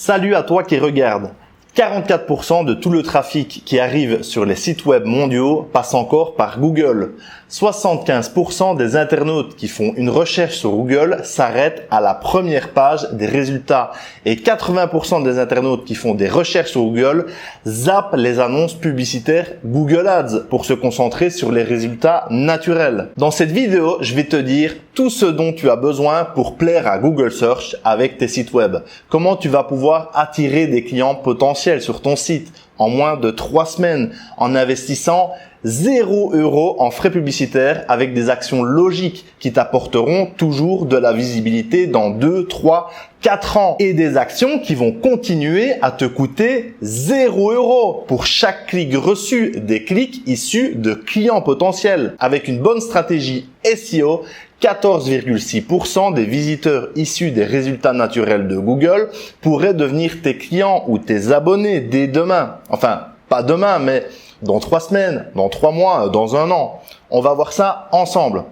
Salut à toi qui regarde. 44% de tout le trafic qui arrive sur les sites web mondiaux passe encore par Google. 75% des internautes qui font une recherche sur Google s'arrêtent à la première page des résultats. Et 80% des internautes qui font des recherches sur Google zappent les annonces publicitaires Google Ads pour se concentrer sur les résultats naturels. Dans cette vidéo, je vais te dire tout ce dont tu as besoin pour plaire à Google Search avec tes sites web. Comment tu vas pouvoir attirer des clients potentiels sur ton site en moins de 3 semaines en investissant 0 € en frais publicitaires avec des actions logiques qui t'apporteront toujours de la visibilité dans 2, 3, 4 ans et des actions qui vont continuer à te coûter 0 € pour chaque clic reçu, des clics issus de clients potentiels. Avec une bonne stratégie SEO, 14,6% des visiteurs issus des résultats naturels de Google pourraient devenir tes clients ou tes abonnés dès demain. Enfin, pas demain, mais dans 3 semaines, dans 3 mois, dans 1 an. On va voir ça ensemble.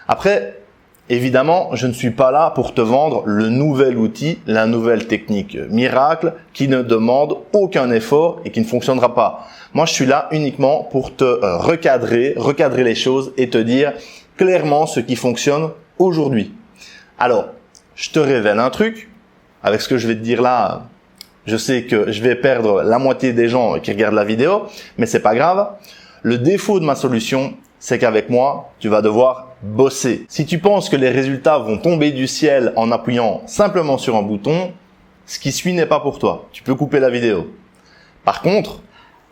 Après, évidemment, je ne suis pas là pour te vendre le nouvel outil, la nouvelle technique miracle qui ne demande aucun effort et qui ne fonctionnera pas. Moi, je suis là uniquement pour te recadrer les choses et te dire clairement ce qui fonctionne aujourd'hui. Alors, je te révèle un truc. Avec ce que je vais te dire là, je sais que je vais perdre la moitié des gens qui regardent la vidéo, mais c'est pas grave. Le défaut de ma solution, c'est qu'avec moi, tu vas devoir bosser. Si tu penses que les résultats vont tomber du ciel en appuyant simplement sur un bouton, ce qui suit n'est pas pour toi. Tu peux couper la vidéo. Par contre,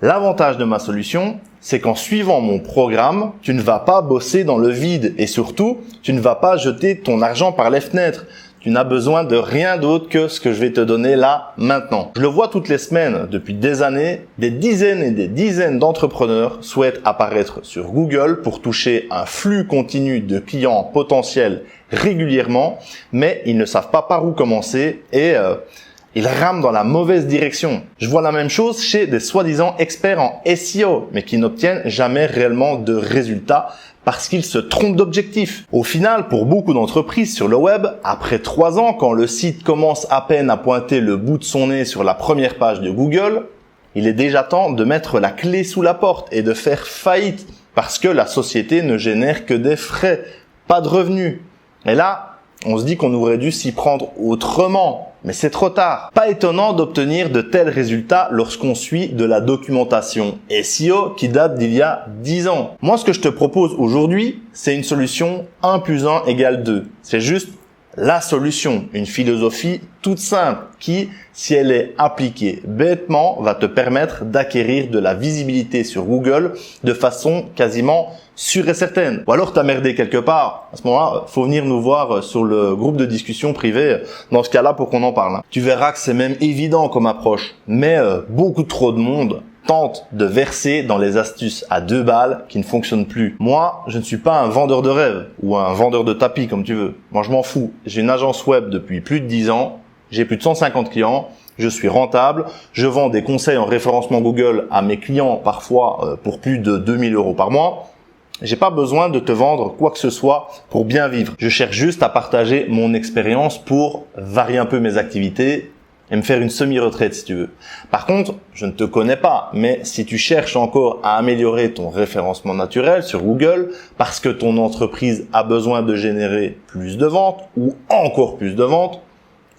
l'avantage de ma solution, c'est qu'en suivant mon programme, tu ne vas pas bosser dans le vide et surtout, tu ne vas pas jeter ton argent par les fenêtres. Tu n'as besoin de rien d'autre que ce que je vais te donner là, maintenant. Je le vois toutes les semaines, depuis des années, des dizaines et des dizaines d'entrepreneurs souhaitent apparaître sur Google pour toucher un flux continu de clients potentiels régulièrement, mais ils ne savent pas par où commencer et ils rament dans la mauvaise direction. Je vois la même chose chez des soi-disant experts en SEO, mais qui n'obtiennent jamais réellement de résultats parce qu'ils se trompent d'objectif. Au final, pour beaucoup d'entreprises sur le web, après 3 ans, quand le site commence à peine à pointer le bout de son nez sur la première page de Google, il est déjà temps de mettre la clé sous la porte et de faire faillite parce que la société ne génère que des frais, pas de revenus. Et là, on se dit qu'on aurait dû s'y prendre autrement, mais c'est trop tard. Pas étonnant d'obtenir de tels résultats lorsqu'on suit de la documentation SEO qui date d'il y a 10 ans. Moi, ce que je te propose aujourd'hui, c'est une solution 1 + 1 = 2. C'est juste la solution, une philosophie toute simple qui, si elle est appliquée bêtement, va te permettre d'acquérir de la visibilité sur Google de façon quasiment sûre et certaine. Ou alors t'as merdé quelque part. À ce moment-là, faut venir nous voir sur le groupe de discussion privé dans ce cas-là pour qu'on en parle. Tu verras que c'est même évident comme approche, mais beaucoup trop de monde tente de verser dans les astuces à 2 balles qui ne fonctionnent plus. Moi, je ne suis pas un vendeur de rêve ou un vendeur de tapis comme tu veux. Moi, je m'en fous. J'ai une agence web depuis plus de 10 ans. J'ai plus de 150 clients. Je suis rentable. Je vends des conseils en référencement Google à mes clients parfois pour plus de 2000 € par mois. J'ai pas besoin de te vendre quoi que ce soit pour bien vivre. Je cherche juste à partager mon expérience pour varier un peu mes activités et me faire une semi-retraite si tu veux. Par contre, je ne te connais pas, mais si tu cherches encore à améliorer ton référencement naturel sur Google parce que ton entreprise a besoin de générer plus de ventes ou encore plus de ventes,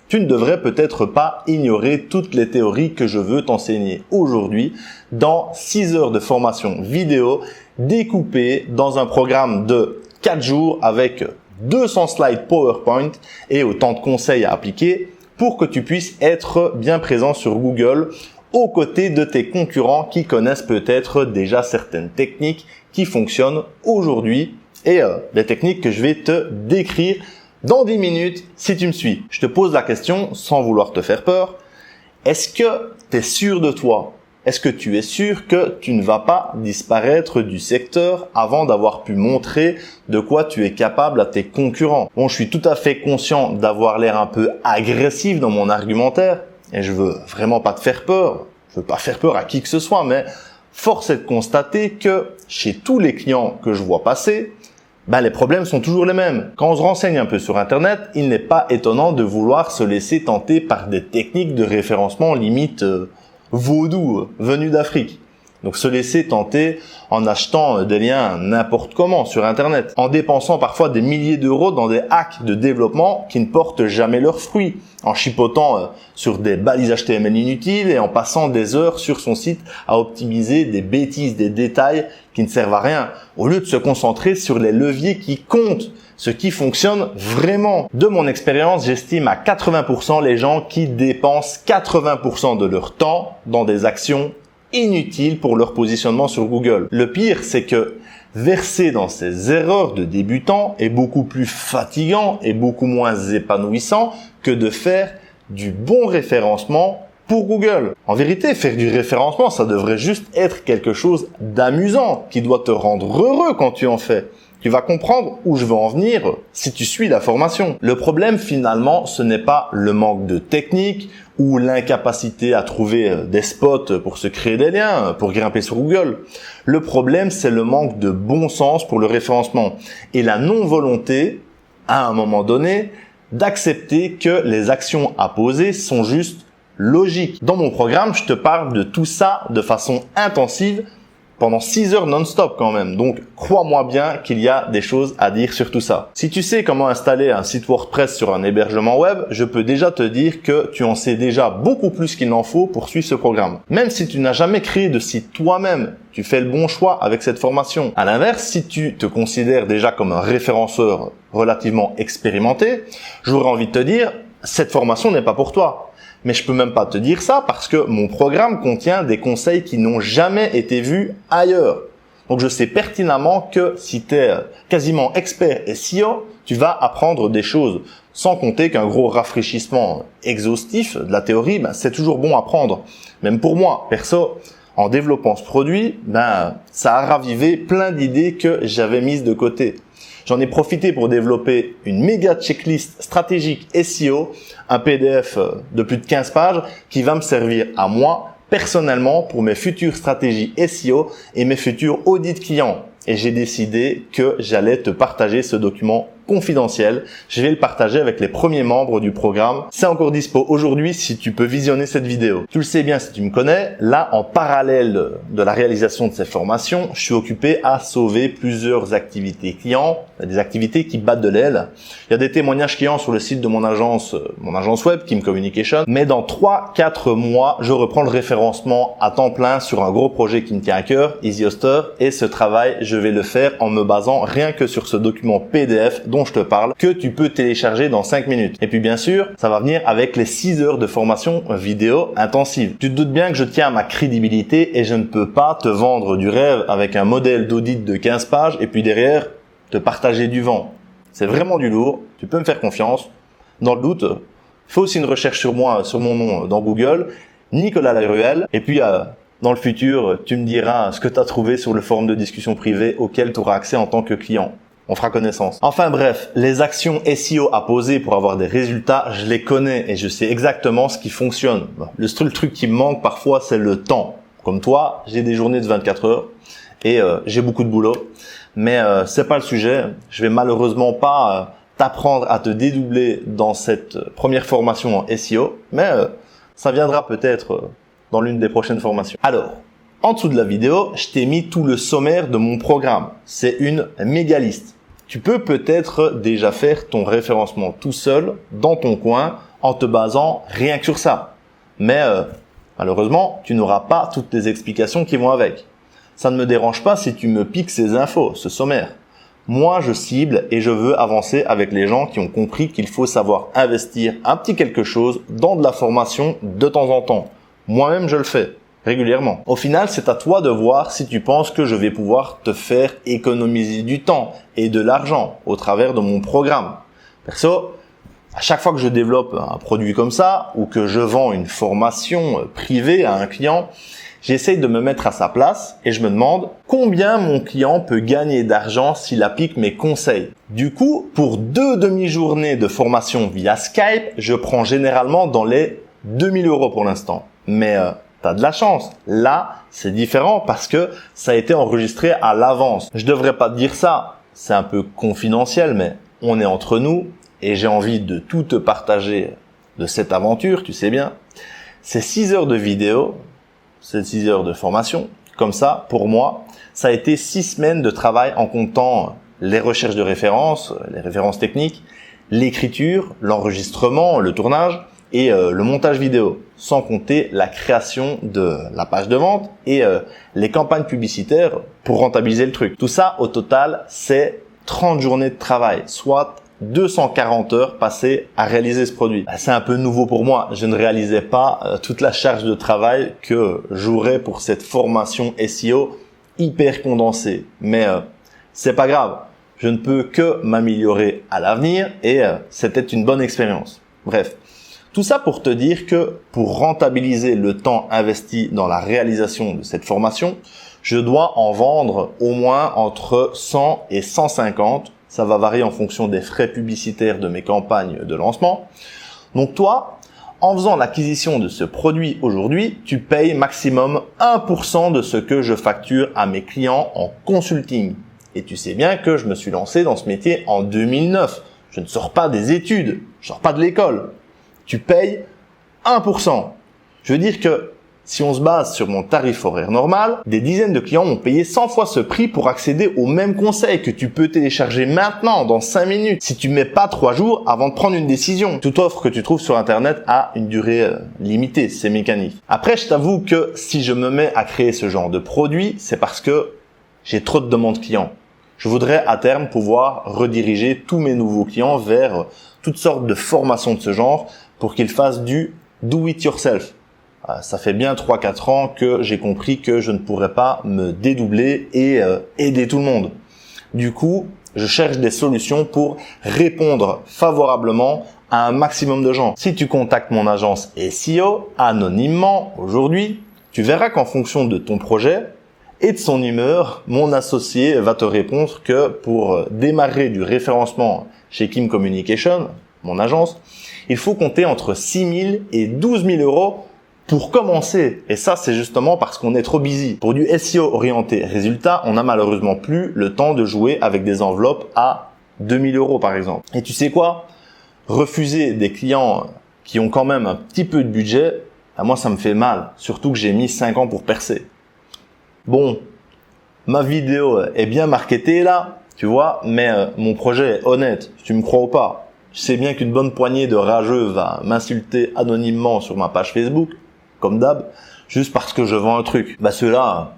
tu ne devrais peut-être pas ignorer toutes les théories que je veux t'enseigner aujourd'hui dans 6 heures de formation vidéo découpées dans un programme de 4 jours avec 200 slides PowerPoint et autant de conseils à appliquer pour que tu puisses être bien présent sur Google aux côtés de tes concurrents qui connaissent peut-être déjà certaines techniques qui fonctionnent aujourd'hui et les techniques que je vais te décrire dans 10 minutes si tu me suis. Je te pose la question sans vouloir te faire peur. Est-ce que tu es sûr de toi? Est-ce que tu es sûr que tu ne vas pas disparaître du secteur avant d'avoir pu montrer de quoi tu es capable à tes concurrents? Bon, je suis tout à fait conscient d'avoir l'air un peu agressif dans mon argumentaire et je veux vraiment pas te faire peur. Je veux pas faire peur à qui que ce soit, mais force est de constater que chez tous les clients que je vois passer, les problèmes sont toujours les mêmes. Quand on se renseigne un peu sur Internet, il n'est pas étonnant de vouloir se laisser tenter par des techniques de référencement limite vaudou venus d'Afrique. Donc se laisser tenter en achetant des liens n'importe comment sur Internet, en dépensant parfois des milliers d'euros dans des hacks de développement qui ne portent jamais leurs fruits, en chipotant sur des balises HTML inutiles et en passant des heures sur son site à optimiser des bêtises, des détails qui ne servent à rien, au lieu de se concentrer sur les leviers qui comptent, ce qui fonctionne vraiment. De mon expérience, j'estime à 80% les gens qui dépensent 80% de leur temps dans des actions inutiles pour leur positionnement sur Google. Le pire, c'est que verser dans ces erreurs de débutant est beaucoup plus fatigant et beaucoup moins épanouissant que de faire du bon référencement pour Google. En vérité, faire du référencement, ça devrait juste être quelque chose d'amusant qui doit te rendre heureux quand tu en fais. Tu vas comprendre où je veux en venir si tu suis la formation. Le problème finalement, ce n'est pas le manque de technique ou l'incapacité à trouver des spots pour se créer des liens, pour grimper sur Google. Le problème, c'est le manque de bon sens pour le référencement et la non-volonté, à un moment donné, d'accepter que les actions à poser sont juste logiques. Dans mon programme, je te parle de tout ça de façon intensive pendant 6 heures non-stop quand même. Donc, crois-moi bien qu'il y a des choses à dire sur tout ça. Si tu sais comment installer un site WordPress sur un hébergement web, je peux déjà te dire que tu en sais déjà beaucoup plus qu'il n'en faut pour suivre ce programme. Même si tu n'as jamais créé de site toi-même, tu fais le bon choix avec cette formation. À l'inverse, si tu te considères déjà comme un référenceur relativement expérimenté, j'aurais envie de te dire, cette formation n'est pas pour toi. Mais je peux même pas te dire ça parce que mon programme contient des conseils qui n'ont jamais été vus ailleurs. Donc je sais pertinemment que si tu es quasiment expert SEO, tu vas apprendre des choses. Sans compter qu'un gros rafraîchissement exhaustif de la théorie, c'est toujours bon à prendre. Même pour moi, perso, en développant ce produit, ça a ravivé plein d'idées que j'avais mises de côté. J'en ai profité pour développer une méga checklist stratégique SEO, un PDF de plus de 15 pages qui va me servir à moi personnellement pour mes futures stratégies SEO et mes futurs audits clients. Et j'ai décidé que j'allais te partager ce document confidentiel. Je vais le partager avec les premiers membres du programme. C'est encore dispo aujourd'hui si tu peux visionner cette vidéo. Tu le sais bien si tu me connais, là en parallèle de la réalisation de ces formations, je suis occupé à sauver plusieurs activités clients, des activités qui battent de l'aile. Il y a des témoignages clients sur le site de mon agence web, Kim Communication, mais dans 3-4 mois, je reprends le référencement à temps plein sur un gros projet qui me tient à cœur, Easy Hoster, et ce travail, je vais le faire en me basant rien que sur ce document PDF dont je te parle, que tu peux télécharger dans 5 minutes. Et puis bien sûr, ça va venir avec les 6 heures de formation vidéo intensive. Tu te doutes bien que je tiens à ma crédibilité et je ne peux pas te vendre du rêve avec un modèle d'audit de 15 pages et puis derrière, te partager du vent. C'est vraiment du lourd, tu peux me faire confiance. Dans le doute, fais aussi une recherche sur moi, sur mon nom dans Google, Nicolas Laruelle, et puis dans le futur, tu me diras ce que tu as trouvé sur le forum de discussion privée auquel tu auras accès en tant que client. On fera connaissance. Enfin bref, les actions SEO à poser pour avoir des résultats, je les connais et je sais exactement ce qui fonctionne. Le seul truc qui me manque parfois, c'est le temps. Comme toi, j'ai des journées de 24 heures et j'ai beaucoup de boulot. Mais c'est pas le sujet. Je vais malheureusement pas t'apprendre à te dédoubler dans cette première formation en SEO, mais ça viendra peut-être dans l'une des prochaines formations. Alors, en dessous de la vidéo, je t'ai mis tout le sommaire de mon programme. C'est une méga liste. Tu peux peut-être déjà faire ton référencement tout seul, dans ton coin, en te basant rien que sur ça. Mais malheureusement, tu n'auras pas toutes les explications qui vont avec. Ça ne me dérange pas si tu me piques ces infos, ce sommaire. Moi, je cible et je veux avancer avec les gens qui ont compris qu'il faut savoir investir un petit quelque chose dans de la formation de temps en temps. Moi-même, je le fais régulièrement. Au final, c'est à toi de voir si tu penses que je vais pouvoir te faire économiser du temps et de l'argent au travers de mon programme. Perso, à chaque fois que je développe un produit comme ça ou que je vends une formation privée à un client, j'essaye de me mettre à sa place et je me demande combien mon client peut gagner d'argent s'il applique mes conseils. Du coup, pour 2 demi-journées de formation via Skype, je prends généralement dans les 2000 € pour l'instant. Mais t'as de la chance. Là, c'est différent parce que ça a été enregistré à l'avance. Je devrais pas te dire ça. c'est un peu confidentiel, mais on est entre nous et j'ai envie de tout te partager de cette aventure, tu sais bien. C'est 6 heures de vidéo, c'est 6 heures de formation. Comme ça, pour moi, ça a été 6 semaines de travail en comptant les recherches de références, les références techniques, l'écriture, l'enregistrement, le tournage et le montage vidéo, sans compter la création de la page de vente et les campagnes publicitaires pour rentabiliser le truc. Tout ça, au total, c'est 30 journées de travail, soit 240 heures passées à réaliser ce produit. C'est un peu nouveau pour moi. Je ne réalisais pas toute la charge de travail que j'aurais pour cette formation SEO hyper condensée. Mais c'est pas grave. Je ne peux que m'améliorer à l'avenir et c'était une bonne expérience. Bref, tout ça pour te dire que pour rentabiliser le temps investi dans la réalisation de cette formation, je dois en vendre au moins entre 100 et 150. Ça va varier en fonction des frais publicitaires de mes campagnes de lancement. Donc toi, en faisant l'acquisition de ce produit aujourd'hui, tu payes maximum 1% de ce que je facture à mes clients en consulting. Et tu sais bien que je me suis lancé dans ce métier en 2009. Je ne sors pas des études, je sors pas de l'école. Tu payes 1%. Je veux dire que si on se base sur mon tarif horaire normal, des dizaines de clients ont payé 100 fois ce prix pour accéder aux mêmes conseils que tu peux télécharger maintenant, dans 5 minutes, si tu mets pas 3 jours avant de prendre une décision. Toute offre que tu trouves sur Internet a une durée limitée, c'est mécanique. Après, je t'avoue que si je me mets à créer ce genre de produit, c'est parce que j'ai trop de demandes clients. Je voudrais à terme pouvoir rediriger tous mes nouveaux clients vers toutes sortes de formations de ce genre pour qu'ils fassent du do it yourself. Ça fait bien 3-4 ans que j'ai compris que je ne pourrais pas me dédoubler et aider tout le monde. Du coup, je cherche des solutions pour répondre favorablement à un maximum de gens. Si tu contactes mon agence SEO anonymement aujourd'hui, tu verras qu'en fonction de ton projet et de son humeur, mon associé va te répondre que pour démarrer du référencement chez Kim Communication, mon agence, il faut compter entre 6 000 et 12 000 euros pour commencer. Et ça, c'est justement parce qu'on est trop busy. Pour du SEO orienté résultat, on n'a malheureusement plus le temps de jouer avec des enveloppes à 2 000 euros par exemple. Et tu sais quoi? Refuser des clients qui ont quand même un petit peu de budget, moi ça me fait mal. Surtout que j'ai mis 5 ans pour percer. Bon, ma vidéo est bien marketée là, tu vois, mais mon projet est honnête. Tu me crois ou pas? Je sais bien qu'une bonne poignée de rageux va m'insulter anonymement sur ma page Facebook, comme d'hab, juste parce que je vends un truc. Ceux-là,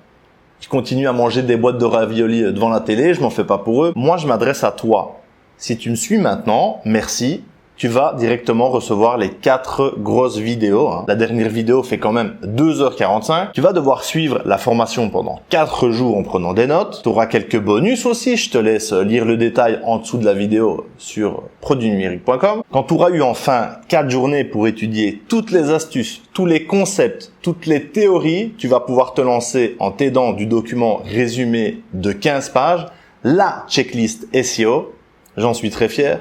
qui continuent à manger des boîtes de raviolis devant la télé, je m'en fais pas pour eux. Moi, je m'adresse à toi. Si tu me suis maintenant, merci. Tu vas directement recevoir les 4 grosses vidéos. La dernière vidéo fait quand même 2h45. Tu vas devoir suivre la formation pendant 4 jours en prenant des notes. Tu auras quelques bonus aussi. Je te laisse lire le détail en dessous de la vidéo sur produitnumérique.com. Quand tu auras eu enfin 4 journées pour étudier toutes les astuces, tous les concepts, toutes les théories, tu vas pouvoir te lancer en t'aidant du document résumé de 15 pages, la checklist SEO. J'en suis très fier.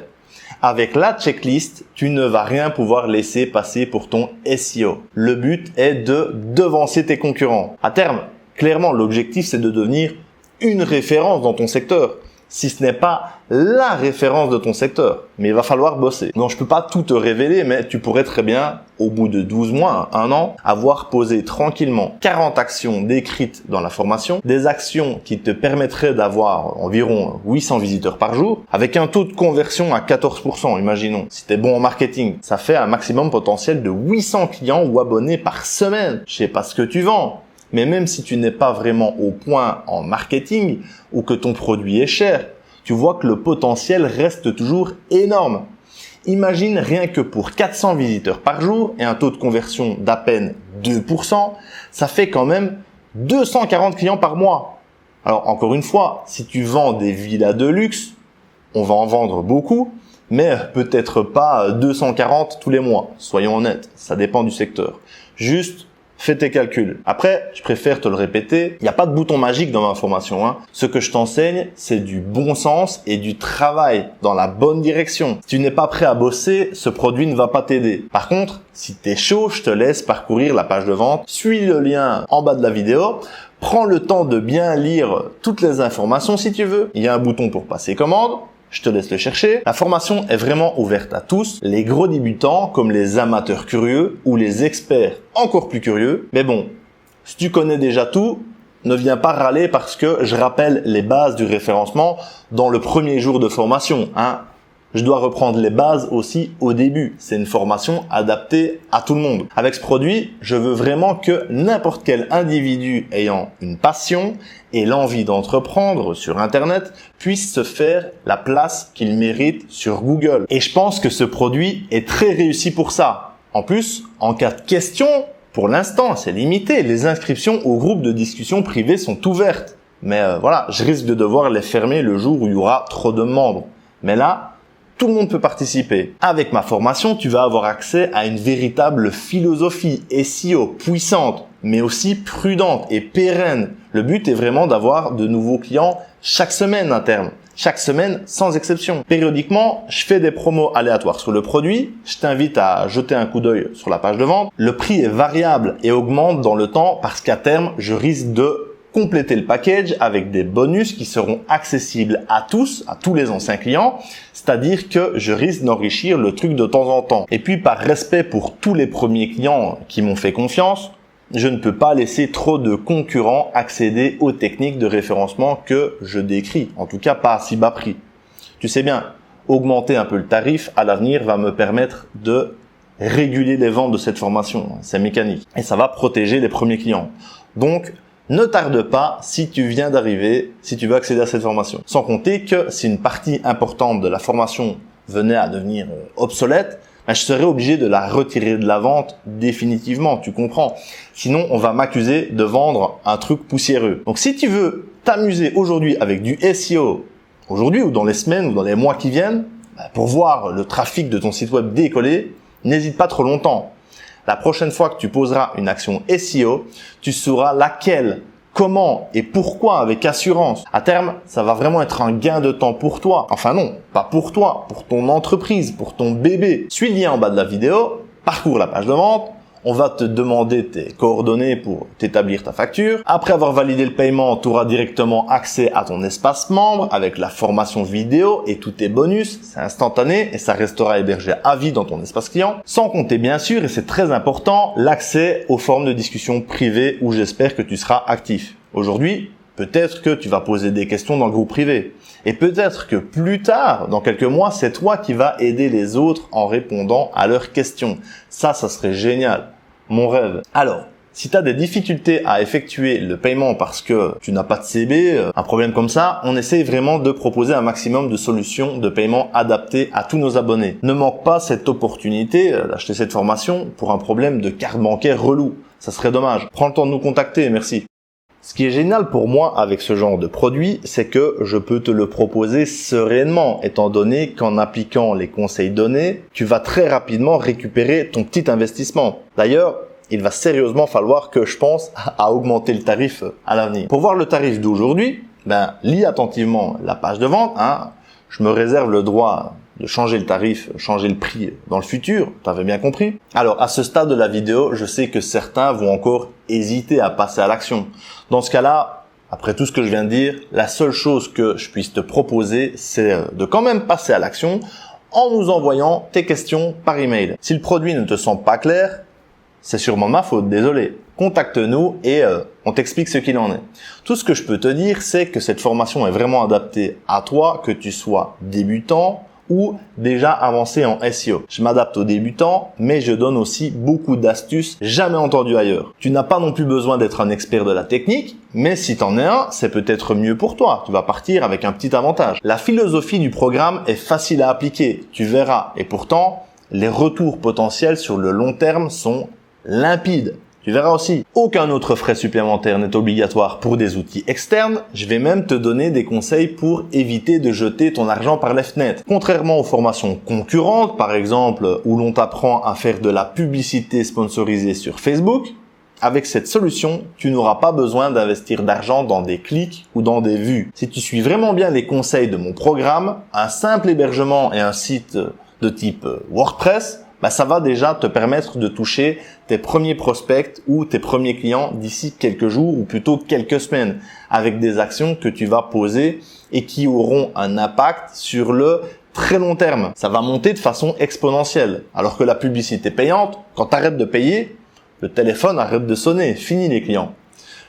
Avec la checklist, tu ne vas rien pouvoir laisser passer pour ton SEO. Le but est de devancer tes concurrents. À terme, clairement, l'objectif, c'est de devenir une référence dans ton secteur. Si ce n'est pas la référence de ton secteur. Mais il va falloir bosser. Donc, je peux pas tout te révéler, mais tu pourrais très bien, au bout de 12 mois, 1 an, avoir posé tranquillement 40 actions décrites dans la formation, des actions qui te permettraient d'avoir environ 800 visiteurs par jour, avec un taux de conversion à 14%, imaginons. Si tu es bon en marketing, ça fait un maximum potentiel de 800 clients ou abonnés par semaine. Je sais pas ce que tu vends. Mais même si tu n'es pas vraiment au point en marketing ou que ton produit est cher, tu vois que le potentiel reste toujours énorme. Imagine rien que pour 400 visiteurs par jour et un taux de conversion d'à peine 2%, ça fait quand même 240 clients par mois. Alors encore une fois, si tu vends des villas de luxe, on va en vendre beaucoup, mais peut-être pas 240 tous les mois. Soyons honnêtes, ça dépend du secteur. Juste, Fais tes calculs. Après, je préfère te le répéter, il n'y a pas de bouton magique dans ma formation, hein. Ce que je t'enseigne, c'est du bon sens et du travail dans la bonne direction. Si tu n'es pas prêt à bosser, ce produit ne va pas t'aider. Par contre, si t'es chaud, je te laisse parcourir la page de vente, suis le lien en bas de la vidéo, prends le temps de bien lire toutes les informations si tu veux. Il y a un bouton pour passer commande. Je te laisse le chercher. La formation est vraiment ouverte à tous, les gros débutants comme les amateurs curieux ou les experts encore plus curieux. Mais bon, si tu connais déjà tout, ne viens pas râler parce que je rappelle les bases du référencement dans le premier jour de formation, hein. Je dois reprendre les bases aussi au début. C'est une formation adaptée à tout le monde. Avec ce produit, je veux vraiment que n'importe quel individu ayant une passion et l'envie d'entreprendre sur Internet puisse se faire la place qu'il mérite sur Google. Et je pense que ce produit est très réussi pour ça. En plus, en cas de question, pour l'instant, c'est limité. Les inscriptions au groupe de discussion privée sont ouvertes. Mais voilà, je risque de devoir les fermer le jour où il y aura trop de membres. Mais là, tout le monde peut participer. Avec ma formation, tu vas avoir accès à une véritable philosophie SEO puissante, mais aussi prudente et pérenne. Le but est vraiment d'avoir de nouveaux clients chaque semaine à terme. Chaque semaine, sans exception. Périodiquement, je fais des promos aléatoires sur le produit. Je t'invite à jeter un coup d'œil sur la page de vente. Le prix est variable et augmente dans le temps parce qu'à terme, je risque de compléter le package avec des bonus qui seront accessibles à tous les anciens clients, c'est-à-dire que je risque d'enrichir le truc de temps en temps. Et puis par respect pour tous les premiers clients qui m'ont fait confiance, je ne peux pas laisser trop de concurrents accéder aux techniques de référencement que je décris, en tout cas pas à si bas prix. Tu sais bien, augmenter un peu le tarif à l'avenir va me permettre de réguler les ventes de cette formation, c'est mécanique, et ça va protéger les premiers clients. Donc, ne tarde pas si tu viens d'arriver, si tu veux accéder à cette formation. Sans compter que si une partie importante de la formation venait à devenir obsolète, je serais obligé de la retirer de la vente définitivement, tu comprends. Sinon, on va m'accuser de vendre un truc poussiéreux. Donc si tu veux t'amuser aujourd'hui avec du SEO, aujourd'hui ou dans les semaines ou dans les mois qui viennent, pour voir le trafic de ton site web décoller, n'hésite pas trop longtemps. La prochaine fois que tu poseras une action SEO, tu sauras laquelle, comment et pourquoi avec assurance. À terme, ça va vraiment être un gain de temps pour toi. Enfin non, pas pour toi, pour ton entreprise, pour ton bébé. Suis le lien en bas de la vidéo, parcours la page de vente. On va te demander tes coordonnées pour t'établir ta facture. Après avoir validé le paiement, tu auras directement accès à ton espace membre avec la formation vidéo et tous tes bonus. C'est instantané et ça restera hébergé à vie dans ton espace client. Sans compter bien sûr, et c'est très important, l'accès aux formes de discussion privées où j'espère que tu seras actif. Aujourd'hui, peut-être que tu vas poser des questions dans le groupe privé. Et peut-être que plus tard, dans quelques mois, c'est toi qui vas aider les autres en répondant à leurs questions. Ça serait génial. Mon rêve. Alors, si tu as des difficultés à effectuer le paiement parce que tu n'as pas de CB, un problème comme ça, on essaye vraiment de proposer un maximum de solutions de paiement adaptées à tous nos abonnés. Ne manque pas cette opportunité d'acheter cette formation pour un problème de carte bancaire relou. Ça serait dommage. Prends le temps de nous contacter, merci. Ce qui est génial pour moi avec ce genre de produit, c'est que je peux te le proposer sereinement, étant donné qu'en appliquant les conseils donnés, tu vas très rapidement récupérer ton petit investissement. D'ailleurs, il va sérieusement falloir que je pense à augmenter le tarif à l'avenir. Pour voir le tarif d'aujourd'hui, lis attentivement la page de vente, hein. Je me réserve le droit de changer le tarif, changer le prix dans le futur, t'avais bien compris. Alors, à ce stade de la vidéo, je sais que certains vont encore hésiter à passer à l'action. Dans ce cas-là, après tout ce que je viens de dire, la seule chose que je puisse te proposer, c'est de quand même passer à l'action en nous envoyant tes questions par email. Si le produit ne te semble pas clair, c'est sûrement de ma faute, désolé. Contacte-nous et on t'explique ce qu'il en est. Tout ce que je peux te dire, c'est que cette formation est vraiment adaptée à toi, que tu sois débutant ou déjà avancé en SEO. Je m'adapte aux débutants, mais je donne aussi beaucoup d'astuces jamais entendues ailleurs. Tu n'as pas non plus besoin d'être un expert de la technique, mais si t'en es un, c'est peut-être mieux pour toi. Tu vas partir avec un petit avantage. La philosophie du programme est facile à appliquer, tu verras. Et pourtant, les retours potentiels sur le long terme sont limpides. Tu verras aussi, aucun autre frais supplémentaire n'est obligatoire pour des outils externes. Je vais même te donner des conseils pour éviter de jeter ton argent par les fenêtres. Contrairement aux formations concurrentes, par exemple, où l'on t'apprend à faire de la publicité sponsorisée sur Facebook, Avec cette solution, tu n'auras pas besoin d'investir d'argent dans des clics ou dans des vues. Si tu suis vraiment bien les conseils de mon programme, un simple hébergement et un site de type WordPress, ça va déjà te permettre de toucher tes premiers prospects ou tes premiers clients d'ici quelques jours ou plutôt quelques semaines avec des actions que tu vas poser et qui auront un impact sur le très long terme. Ça va monter de façon exponentielle. Alors que la publicité payante, quand tu arrêtes de payer, le téléphone arrête de sonner, fini les clients.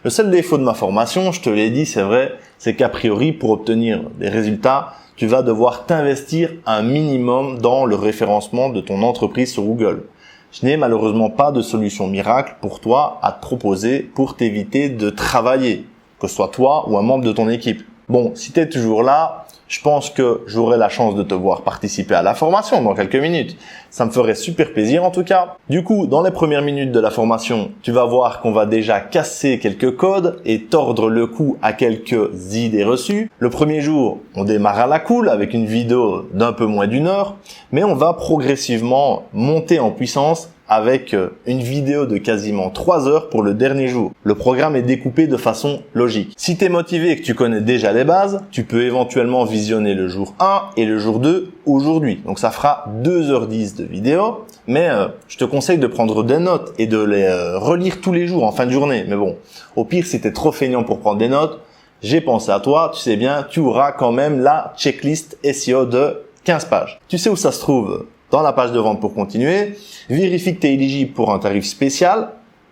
Le seul défaut de ma formation, je te l'ai dit, c'est vrai, c'est qu'a priori, pour obtenir des résultats, tu vas devoir t'investir un minimum dans le référencement de ton entreprise sur Google. Je n'ai malheureusement pas de solution miracle pour toi à te proposer pour t'éviter de travailler, que ce soit toi ou un membre de ton équipe. Bon, si tu es toujours là, je pense que j'aurai la chance de te voir participer à la formation dans quelques minutes. Ça me ferait super plaisir en tout cas. Du coup, dans les premières minutes de la formation, tu vas voir qu'on va déjà casser quelques codes et tordre le cou à quelques idées reçues. Le premier jour, on démarre à la cool avec une vidéo d'un peu moins d'1 heure, mais on va progressivement monter en puissance avec une vidéo de quasiment 3 heures pour le dernier jour. Le programme est découpé de façon logique. Si tu es motivé et que tu connais déjà les bases, tu peux éventuellement visionner le jour 1 et le jour 2 aujourd'hui. Donc ça fera 2h10 de vidéo, mais je te conseille de prendre des notes et de les relire tous les jours en fin de journée. Mais bon, au pire, si tu es trop feignant pour prendre des notes, j'ai pensé à toi, tu sais bien, tu auras quand même la checklist SEO de 15 pages. Tu sais où ça se trouve ? Dans la page de vente pour continuer, vérifie que tu es éligible pour un tarif spécial.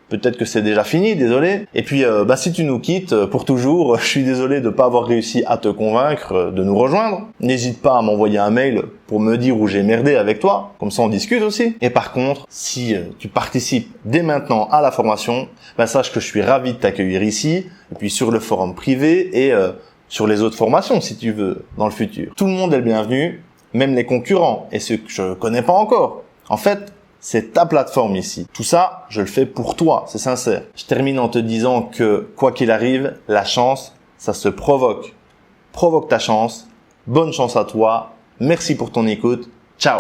Peut-être que c'est déjà fini, désolé. Et puis, si tu nous quittes pour toujours, je suis désolé de ne pas avoir réussi à te convaincre de nous rejoindre. N'hésite pas à m'envoyer un mail pour me dire où j'ai merdé avec toi. Comme ça, on discute aussi. Et par contre, si tu participes dès maintenant à la formation, sache que je suis ravi de t'accueillir ici, et puis sur le forum privé et sur les autres formations, si tu veux, dans le futur. Tout le monde est le bienvenu. Même les concurrents et ceux que je connais pas encore. En fait, c'est ta plateforme ici. Tout ça, je le fais pour toi, c'est sincère. Je termine en te disant que, quoi qu'il arrive, la chance, ça se provoque. Provoque ta chance. Bonne chance à toi. Merci pour ton écoute. Ciao.